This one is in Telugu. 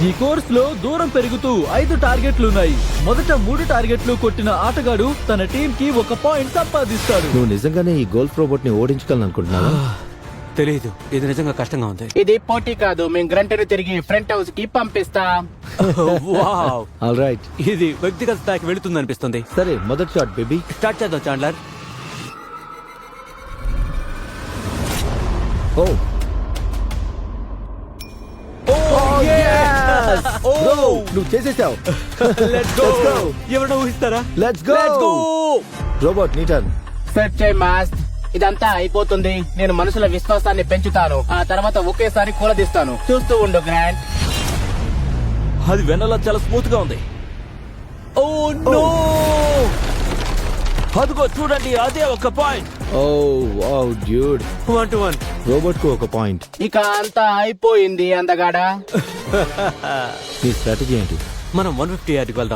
ఈ కోర్స్ లో దూరం పెరుగుతూ 5 టార్గెట్లున్నాయి. మొదట 3 టార్గెట్లు కొట్టిన ఆటగాడు తన టీం కి 1 పాయింట్ సంపాదిస్తాడు. నువ్వు నిజంగానే ఈ గోల్ఫ్ రోబోట్ ని ఓడించగలనుకుంటున్నావా? తెలియదు, ఇది నిజంగా కష్టంగా ఉంది. ఇది పోటీ కాదు, మేము గ్రంటను తిరిగి ఫ్రంట్ హౌస్ కి పంపిస్తాం. వావ్, ఆల్ రైట్, ఇది వ్యక్తిగత స్థాయికి వెళుతుంది అనిపిస్తుంది. సరే మొదటి షాట్ బేబీ. స్టార్ట్ చేద్దాం చాండ్లర్. ఓ నువ్వు చేసేసావు. Let's go. ఎవరైనా ఊహిస్తారా? Let's go. రోబోట్ నీ టర్న్. సెట్ చేయి మాస్ట్. ఇదంతా అయిపోతుంది. నేను మనుషుల విశ్వాసాన్ని పెంచుతాను, ఆ తర్వాత ఒకేసారి కూలదీస్తాను. చూస్తూ ఉండు గ్రాంట్. అది వెనలా చాలా స్మూత్ గా ఉంది. Oh no! అదిగో చూడండి, అదే 1 point. Oh wow dude, 1-1. Robot కు 1 పాయింట్. ఇక అంతా అయిపోయింది అందగాడా. నీ స్ట్రాటజీ ఏంటి? మనం 150 యార్డ్కి వెళ్దాం.